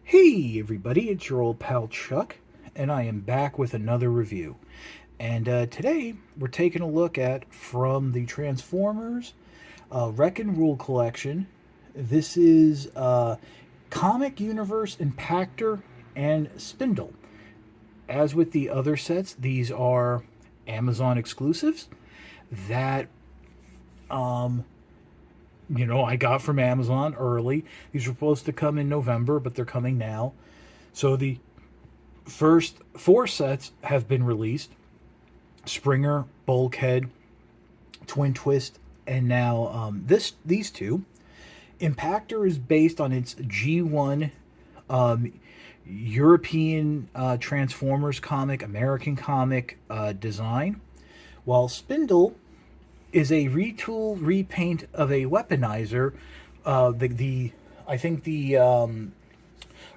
Hey everybody, it's your old pal Chuck, and I am back with another review. And today we're taking a look at from the Transformers Wreck and Rule collection. This is Comic Universe Impactor and Spindle. As with the other sets, these are Amazon exclusives that I got from Amazon early. These were supposed to come in November, but they're coming now. So the first four sets have been released: Springer, Bulkhead, Twin Twist, and now these two. Impactor is based on its G1 um, European Transformers comic, American comic design, while Spindle is a retool repaint of a weaponizer. The I think the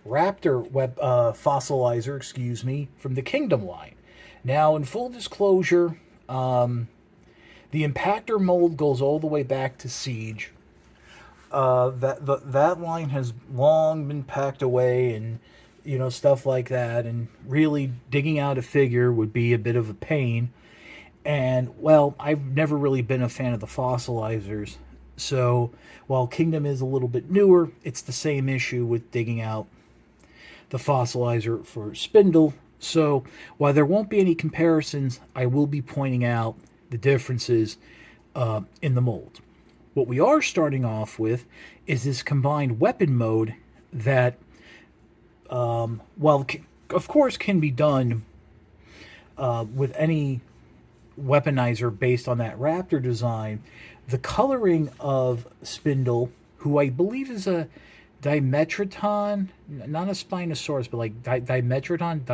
Raptor fossilizer, excuse me, from the Kingdom line. Now, in full disclosure, the Impactor mold goes all the way back to Siege. That line has long been packed away, and stuff like that. And really, digging out a figure would be a bit of a pain. And well, I've never really been a fan of the fossilizers. So while Kingdom is a little bit newer, it's the same issue with digging out the fossilizer for Spindle. So while there won't be any comparisons, I will be pointing out the differences in the mold. What we are starting off with is this combined weapon mode that, while of course can be done with any weaponizer based on that Raptor design, the coloring of Spindle, who I believe is a Dimetrodon, not a Spinosaurus, but like Dimetrodon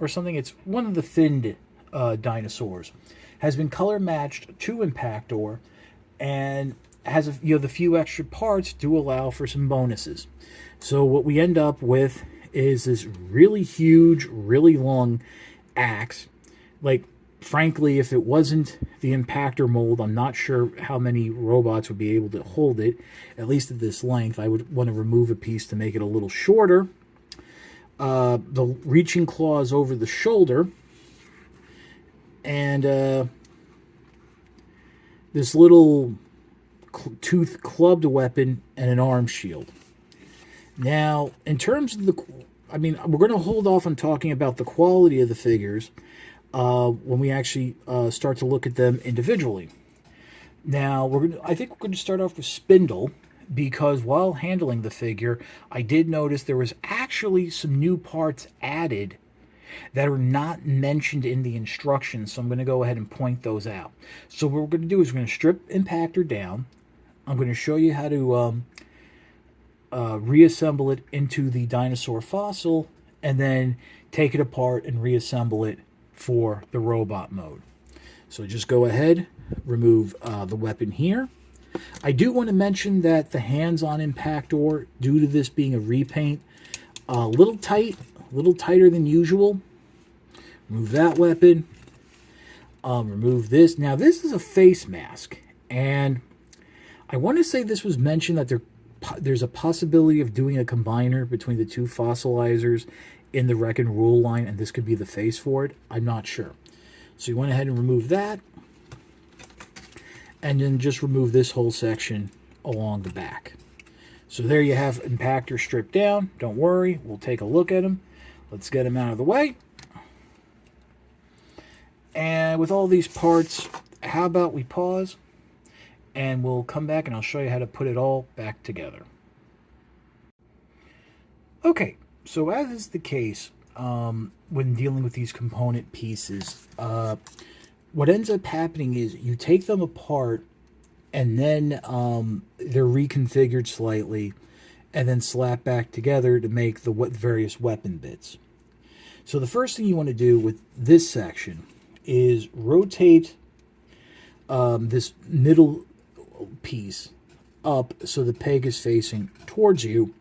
or something. It's one of the thinned dinosaurs. Has been color matched to Impactor, and has the few extra parts do allow for some bonuses. So what we end up with is this really huge, really long axe. Like, frankly, if it wasn't the Impactor mold, I'm not sure how many robots would be able to hold it, at least at this length. I would want to remove a piece to make it a little shorter. The reaching claws over the shoulder, and this little tooth clubbed weapon and an arm shield. Now, in terms of we're going to hold off on talking about the quality of the figures when we actually start to look at them individually. Now, I think we're going to start off with Spindle, because while handling the figure, I did notice there was actually some new parts added that are not mentioned in the instructions, so I'm going to go ahead and point those out. So what we're going to do is we're going to strip Impactor down. I'm going to show you how to reassemble it into the dinosaur fossil, and then take it apart and reassemble it for the robot mode. So just go ahead, remove the weapon here. I do want to mention that the hands on Impactor, due to this being a repaint, a little tighter than usual. Remove that weapon. Remove this. Now this is a face mask, and I want to say this was mentioned that there's a possibility of doing a combiner between the two fossilizers in the Wreck and Rule line, and this could be the face for it. I'm not sure. So you went ahead and remove that, and then just remove this whole section along the back. So there you have Impactor stripped down. Don't worry, we'll take a look at him. Let's get him out of the way. And with all these parts, how about we pause, and we'll come back and I'll show you how to put it all back together. Okay, so as is the case when dealing with these component pieces, what ends up happening is you take them apart, and then they're reconfigured slightly, and then slapped back together to make the various weapon bits. So the first thing you want to do with this section is rotate this middle piece up so the peg is facing towards you,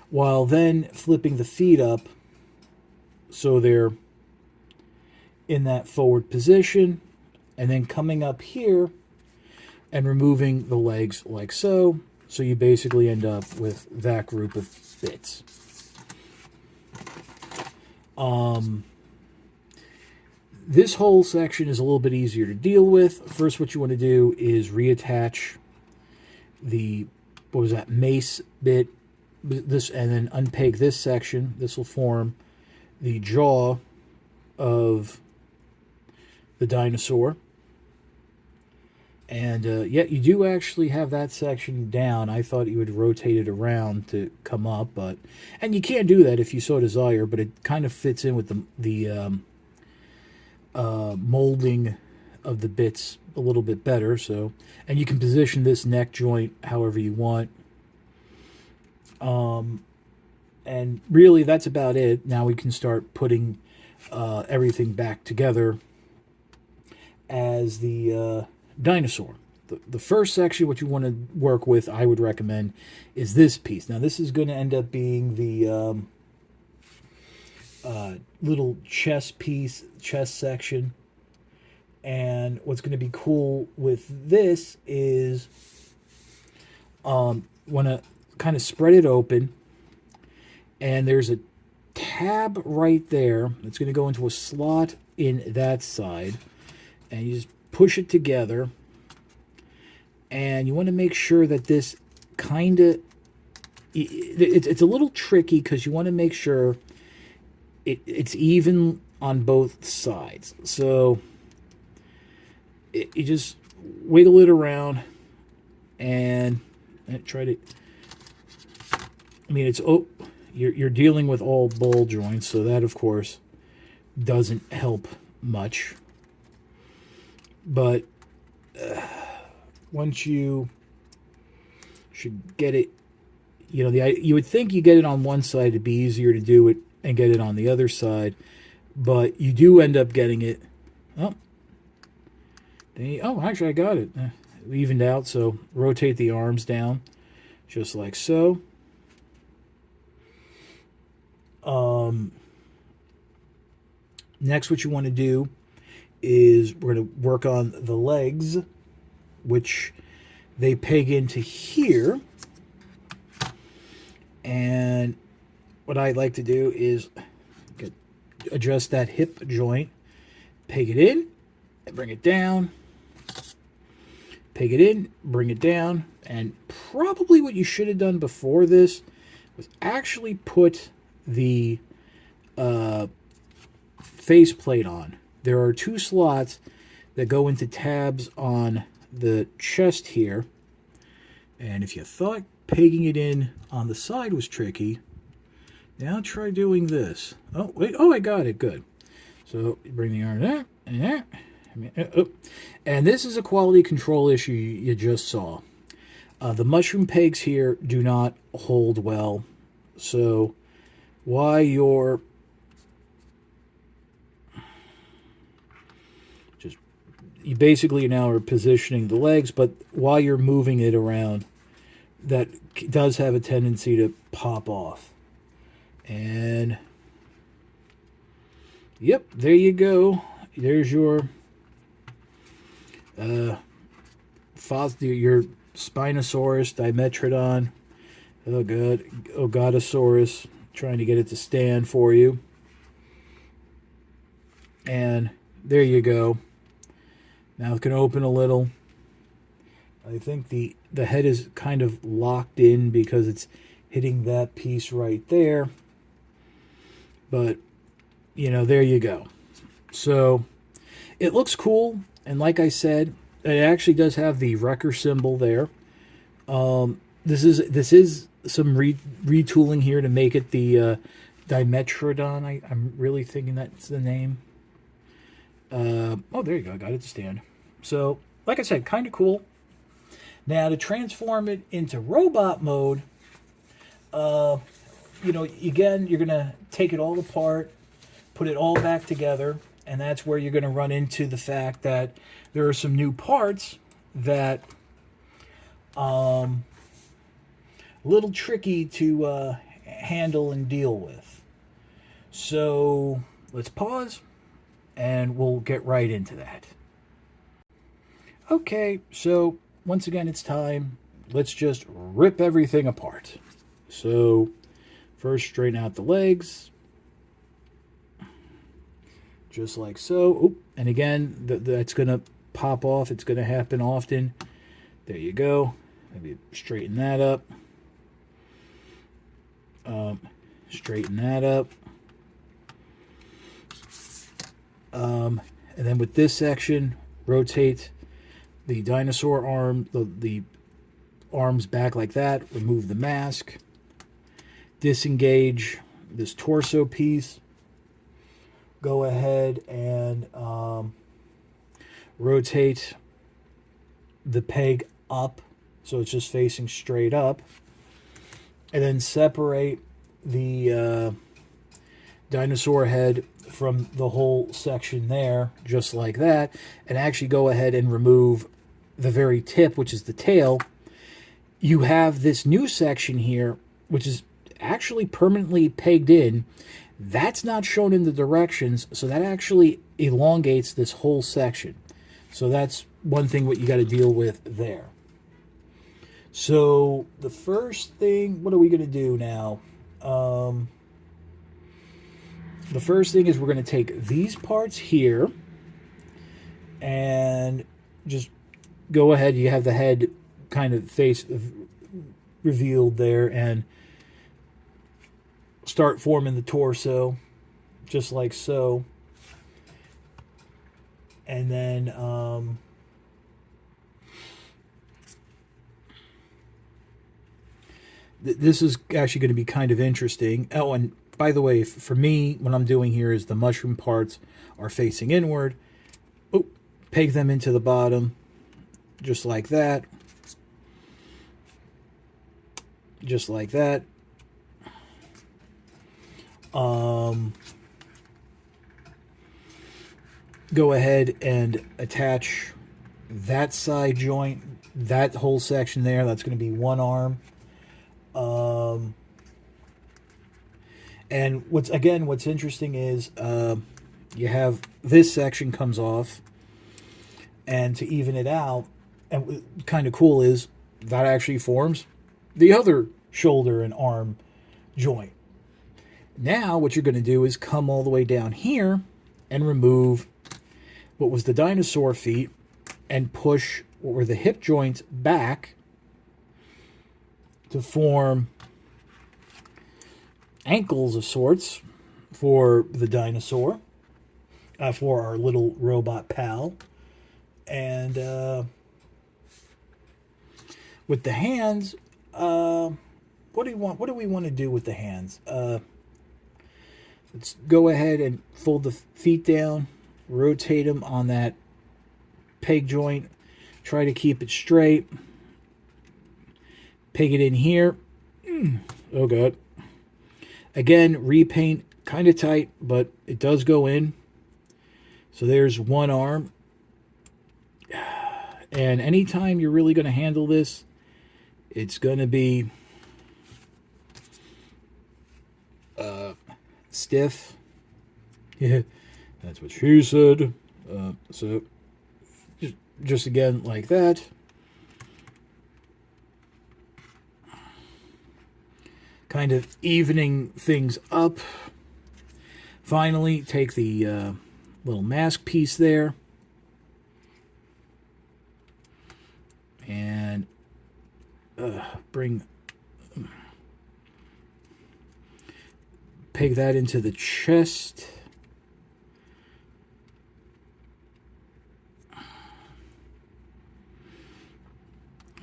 while then flipping the feet up so they're in that forward position, and then coming up here and removing the legs like so, So you basically end up with that group of bits. This whole section is a little bit easier to deal with. First, what you want to do is reattach the, what was that, mace bit, this, and then unpeg this section. This will form the jaw of the dinosaur. And yeah, you do actually have that section down. I thought you would rotate it around to come up, but, and you can do that if you so desire, but it kind of fits in with the molding of the bits a little bit better. So, and you can position this neck joint however you want. And really that's about it. Now we can start putting everything back together as the dinosaur. The first section, what you want to work with, I would recommend, is this piece. Now this is going to end up being the little chest piece, chest section. And what's going to be cool with this is want to kind of spread it open, and there's a tab right there that's going to go into a slot in that side, and you just push it together, and you want to make sure that this kind of, it's a little tricky because you want to make sure it's even on both sides. So you just wiggle it around and try to, I mean, it's, oh, you're dealing with all ball joints, so that of course doesn't help much. But once you should get it, you know, you would think you get it on one side, it'd be easier to do it and get it on the other side, but you do end up getting it. Oh, actually I got it. Evened out, so rotate the arms down just like so. Next, what you want to do is we're going to work on the legs, which they peg into here. And what I like to do is adjust that hip joint, peg it in, and bring it down. Peg it in, bring it down, and probably what you should have done before this was actually put the faceplate on. There are two slots that go into tabs on the chest here, and if you thought pegging it in on the side was tricky, now try doing this. Oh, wait, oh, I got it, good. So you bring the arm there, and there. And this is a quality control issue you just saw. The mushroom pegs here do not hold well. So while you're you basically now are positioning the legs, but while you're moving it around, that does have a tendency to pop off. And yep, there you go. There's your your Spinosaurus, Dimetrodon, oh god, Ogotosaurus, trying to get it to stand for you. And there you go. Now it can open a little. I think the head is kind of locked in because it's hitting that piece right there. But, you know, there you go. So it looks cool. And like I said, it actually does have the wrecker symbol there. This is some retooling here to make it the Dimetrodon. I'm really thinking that's the name. Oh, there you go. I got it to stand. So, like I said, kind of cool. Now, to transform it into robot mode, you know, again, you're going to take it all apart, put it all back together, and that's where you're going to run into the fact that there are some new parts that a little tricky to handle and deal with. So let's pause and we'll get right into that. Okay, so once again it's time let's just rip everything apart. So first, straighten out the legs, just like so. Oop. And again, that's going to pop off. It's going to happen often. There you go. Maybe straighten that up. Straighten that up. And then with this section, rotate the dinosaur arm, the arms back like that. Remove the mask. Disengage this torso piece. Go ahead and rotate the peg up so it's just facing straight up. And then separate the dinosaur head from the whole section there, just like that. And actually go ahead and remove the very tip, which is the tail. You have this new section here, which is actually permanently pegged in. That's not shown in the directions, so that actually elongates this whole section. So that's one thing what you got to deal with there. So the first thing, what are we going to do now? The first thing is we're going to take these parts here and just go ahead. You have the head kind of face revealed there, and start forming the torso just like so. And then this is actually going to be kind of interesting. Oh, and by the way, for me, what I'm doing here is the mushroom parts are facing inward. Oh, peg them into the bottom just like that. Just like that. Go ahead and attach that side joint, that whole section there. That's going to be one arm. And what's interesting is you have this section comes off, and to even it out, and what kind of cool is that actually forms the other shoulder and arm joint. Now what you're going to do is come all the way down here and remove what was the dinosaur feet and push what were the hip joints back to form ankles of sorts for the dinosaur, for our little robot pal. And with the hands, what do we want to do with the hands? Let's go ahead and fold the feet down, rotate them on that peg joint, try to keep it straight, peg it in here. Oh god. Again, repaint kind of tight, but it does go in. So there's one arm. And anytime you're really going to handle this, it's going to be stiff. Yeah, that's what she said. So just again like that. Kind of evening things up. Finally, take the little mask piece there and peg that into the chest.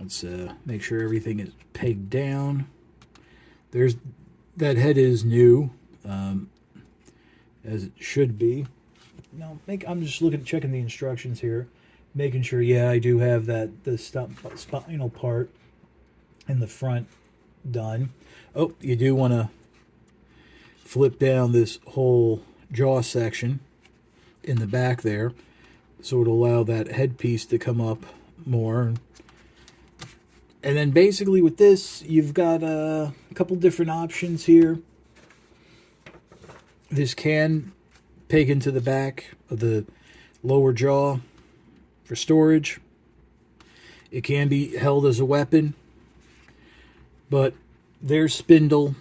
Let's make sure everything is pegged down. There's that head is new, as it should be. Now, I'm just checking the instructions here, making sure. Yeah, I do have the spinal part in the front done. Oh, you do want to flip down this whole jaw section in the back there, so it'll allow that headpiece to come up more. And then basically with this, you've got a couple different options here. This can peg into the back of the lower jaw for storage. It can be held as a weapon. But there's Spindle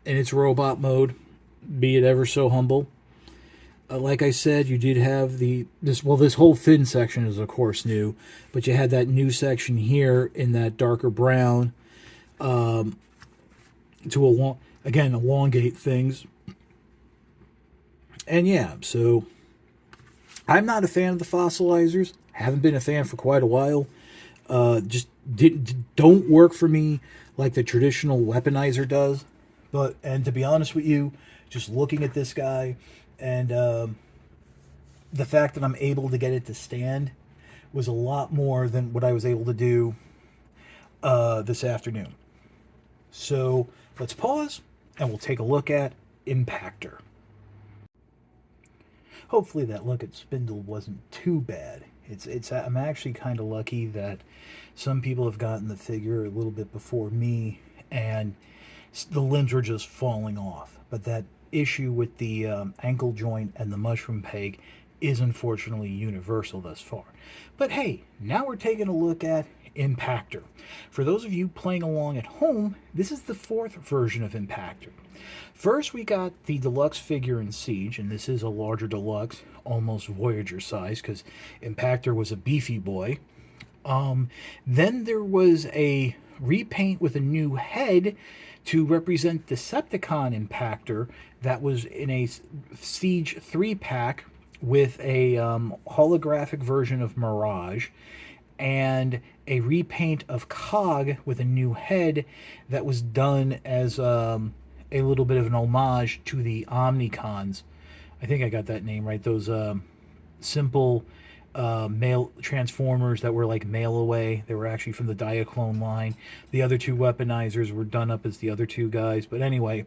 in its robot mode, be it ever so humble. Like I said, you did have this whole fin section is of course new, but you had that new section here in that darker brown to elongate things. And yeah, so I'm not a fan of the fossilizers. Haven't been a fan for quite a while. Just don't work for me like the traditional weaponizer does. And to be honest with you, just looking at this guy and the fact that I'm able to get it to stand was a lot more than what I was able to do this afternoon. So let's pause and we'll take a look at Impactor. Hopefully that look at Spindle wasn't too bad. I'm actually kind of lucky that some people have gotten the figure a little bit before me and the limbs were just falling off. But that issue with the ankle joint and the mushroom peg is unfortunately universal thus far. But hey, now we're taking a look at Impactor. For those of you playing along at home, this is the 4th version of Impactor. First, we got the deluxe figure in Siege, and this is a larger deluxe, almost Voyager size, because Impactor was a beefy boy. Then there was a repaint with a new head to represent Decepticon Impactor that was in a Siege 3-pack with a holographic version of Mirage, and a repaint of Cog with a new head that was done as a little bit of an homage to the Omnicons. I think I got that name right. Those simple mail Transformers that were like mail away. They were actually from the Diaclone line. The other two weaponizers were done up as the other two guys. But anyway,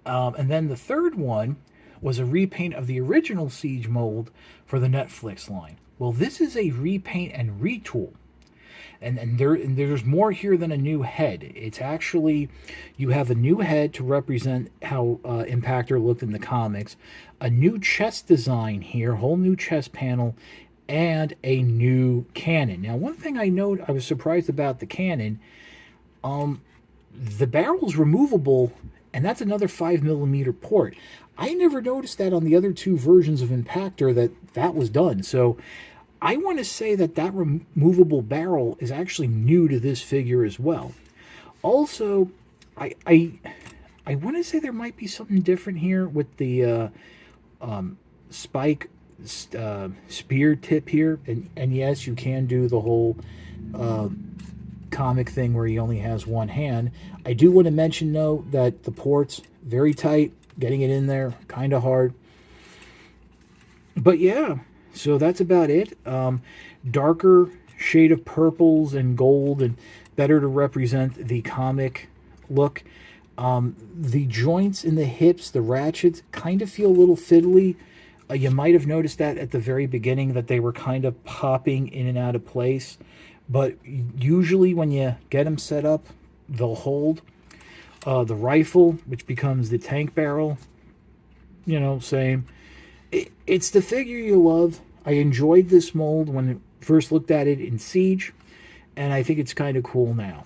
and then the 3rd one was a repaint of the original Siege mold for the Netflix line. Well, this is a repaint and retool. And there's more here than a new head. It's actually, you have a new head to represent how Impactor looked in the comics, a new chest design here, whole new chest panel, and a new cannon. Now, one thing I was surprised about the cannon, the barrel's removable, and that's another 5mm port. I never noticed that on the other 2 versions of Impactor that was done. So I want to say that removable barrel is actually new to this figure as well. Also, I want to say there might be something different here with the spike spear tip here. And yes, you can do the whole comic thing where he only has one hand. I do want to mention, though, that the port's very tight. Getting it in there, kind of hard. But yeah, so that's about it. Darker shade of purples and gold, and better to represent the comic look. The joints in the hips, the ratchets, kind of feel a little fiddly. You might have noticed that at the very beginning, that they were kind of popping in and out of place. But usually when you get them set up, they'll hold. The rifle, which becomes the tank barrel, same. It's the figure you love. I enjoyed this mold when I first looked at it in Siege, and I think it's kind of cool now.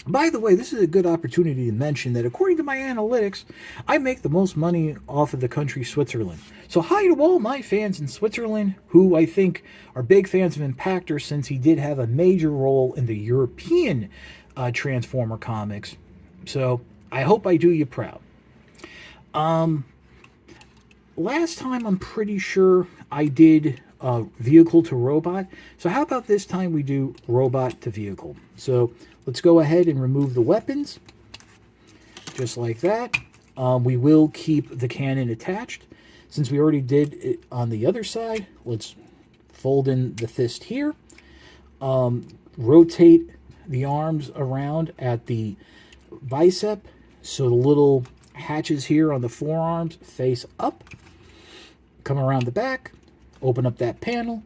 By the way, this is a good opportunity to mention that according to my analytics, I make the most money off of the country Switzerland. So hi to all my fans in Switzerland, who I think are big fans of Impactor, since he did have a major role in the European Transformer comics. So I hope I do you proud. Last time I'm pretty sure I did vehicle to robot. So how about this time we do robot to vehicle? So let's go ahead and remove the weapons. Just like that. We will keep the cannon attached. Since we already did it on the other side, let's fold in the fist here. Rotate the arms around at the bicep, so the little hatches here on the forearms face up. Come around the back, open up that panel,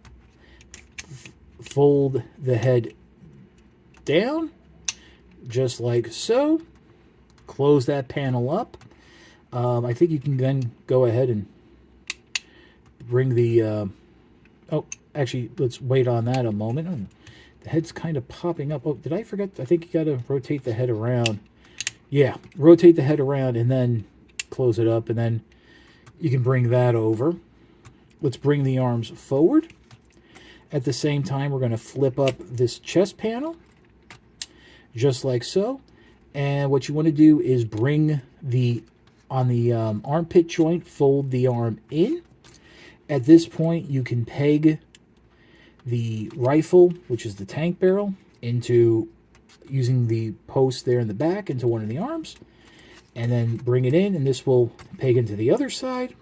fold the head down, just like so. Close that panel up. I think you can then go ahead and bring the... oh, actually, let's wait on that a moment. Oh, The head's kind of popping up. Oh, did I forget? I think you got to rotate the head around. Yeah, rotate the head around and then close it up, and then you can bring that over. Let's bring the arms forward. At the same time, we're going to flip up this chest panel, just like so. And what you want to do is bring on the armpit joint, fold the arm in. At this point, you can peg the rifle, which is the tank barrel, into using the post there in the back into one of the arms, and then bring it in, and this will peg into the other side,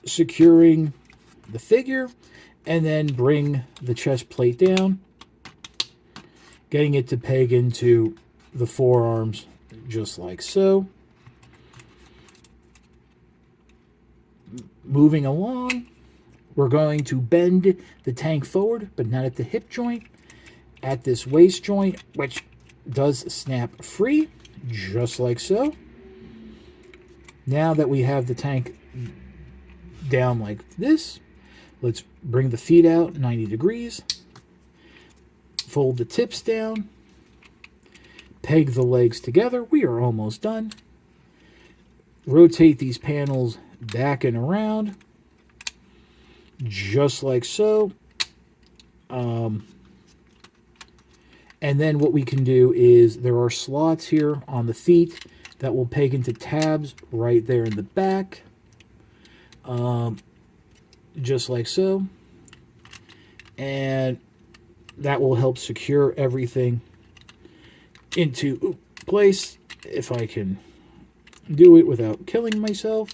securing the figure, and then bring the chest plate down, getting it to peg into the forearms just like so. Moving along, we're going to bend the tank forward, but not at the hip joint, at this waist joint, which does snap free, just like so. Now that we have the tank down like this, let's bring the feet out 90 degrees, fold the tips down, peg the legs together. We are almost done. Rotate these panels back and around, just like so. And then what we can do is there are slots here on the feet that will peg into tabs right there in the back, just like so. And that will help secure everything into place, if I can do it without killing myself.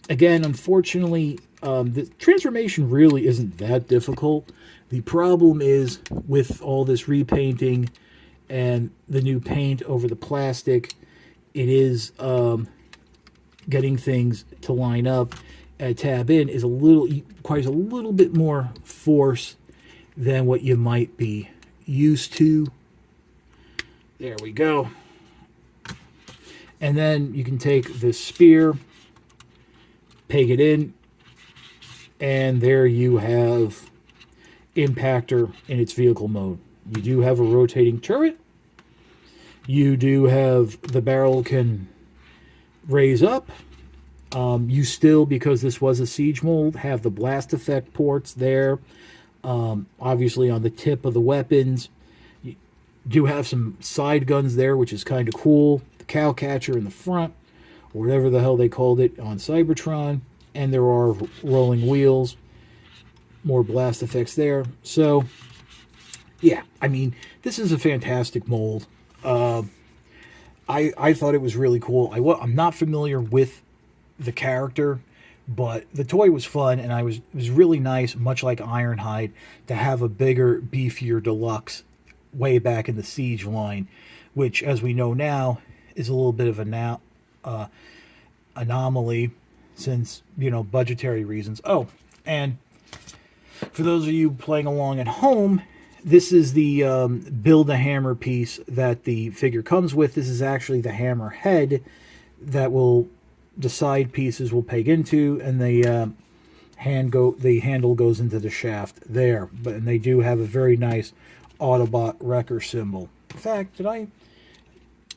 Again, unfortunately, the transformation really isn't that difficult. The problem is with all this repainting and the new paint over the plastic, it is getting things to line up and tab in is requires a little bit more force than what you might be used to. There we go. And then you can take this spear, peg it in, and there you have Impactor in its vehicle mode. You do have a rotating turret. You do have the barrel can raise up. You still, because this was a siege mold, have the blast effect ports there. Obviously on the tip of the weapons. You do have some side guns there, which is kind of cool. The cow catcher in the front, or whatever the hell they called it on Cybertron. And there are rolling wheels, more blast effects there. So, yeah, I mean, this is a fantastic mold. I thought it was really cool. I'm not familiar with the character, but the toy was fun, and it was really nice, much like Ironhide, to have a bigger, beefier deluxe way back in the Siege line, which, as we know now, is a little bit of an anomaly, since, budgetary reasons. Oh, and for those of you playing along at home, this is the Build-A-Hammer piece that the figure comes with. This is actually the hammer head that the side pieces will peg into, and the handle goes into the shaft there. And they do have a very nice Autobot Wrecker symbol. In fact, did I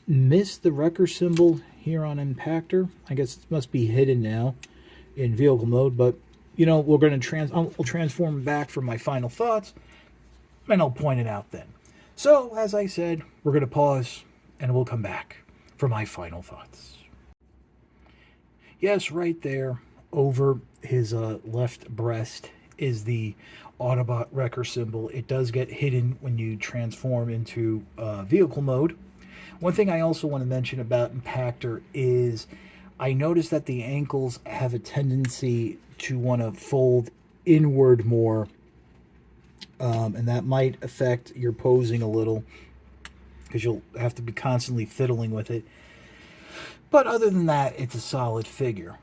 miss the Wrecker symbol here on Impactor? I guess it must be hidden now in vehicle mode, but we're going to I'll transform back for my final thoughts, and I'll point it out then. So, as I said, we're going to pause, and we'll come back for my final thoughts. Yes, right there, over his left breast, is the Autobot Wrecker symbol. It does get hidden when you transform into vehicle mode. One thing I also want to mention about Impactor is I noticed that the ankles have a tendency to want to fold inward more, and that might affect your posing a little, because you'll have to be constantly fiddling with it. But other than that, it's a solid figure.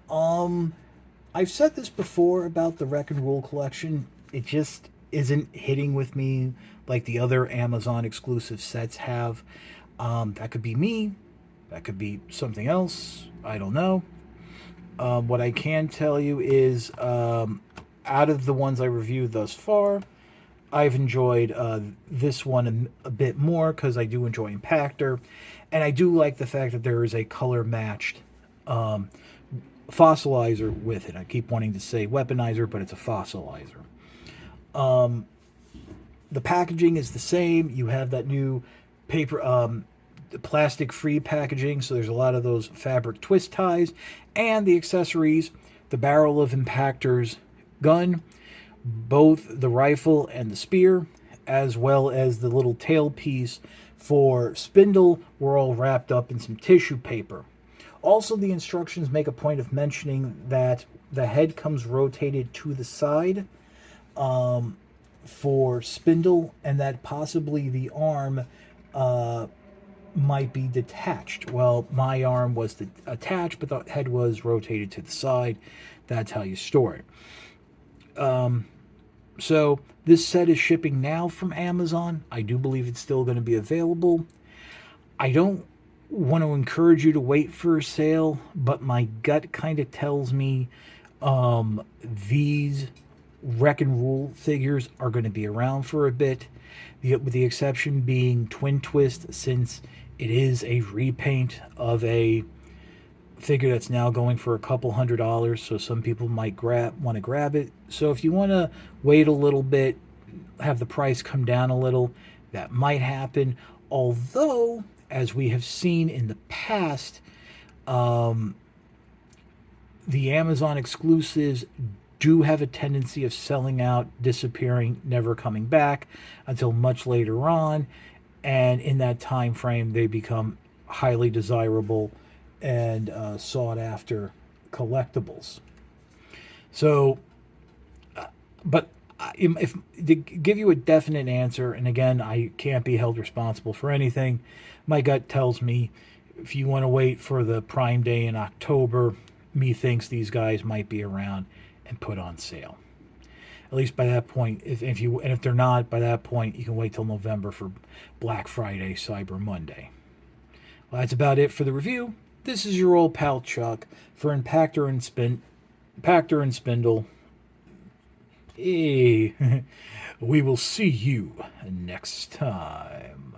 I've said this before about the Wreck and Roll collection. It just isn't hitting with me like the other Amazon exclusive sets have. That could be me. That could be something else. I don't know. What I can tell you is out of the ones I reviewed thus far, I've enjoyed this one a bit more because I do enjoy Impactor, and I do like the fact that there is a color matched fossilizer with it. I keep wanting to say weaponizer, but it's a fossilizer. The packaging is the same. You have that new paper, plastic free packaging, so there's a lot of those fabric twist ties, and the accessories, the barrel of Impactor's gun, both the rifle and the spear, as well as the little tailpiece for Spindle, were all wrapped up in some tissue paper. Also, the instructions make a point of mentioning that the head comes rotated to the side for Spindle, and that possibly the arm might be detached. Well, my arm was attached, but the head was rotated to the side. That's how you store it. So this set is shipping now from Amazon. I do believe it's still going to be available. I don't want to encourage you to wait for a sale, but my gut kind of tells me these Wreck and Rule figures are going to be around for a bit, with the exception being Twin Twist, since it is a repaint of a figure that's now going for a couple $100, so some people might want to grab it. So if you want to wait a little bit, have the price come down a little, that might happen. Although, as we have seen in the past, the Amazon exclusives do have a tendency of selling out, disappearing, never coming back until much later on, and in that time frame they become highly desirable and sought after collectibles. So, but if to give you a definite answer, and again, I can't be held responsible for anything, my gut tells me if you want to wait for the Prime Day in October, methinks these guys might be around and put on sale. At least by that point, if they're not, by that point, you can wait till November for Black Friday, Cyber Monday. Well, that's about it for the review. This is your old pal Chuck for Impactor and Spindle. Hey, we will see you next time.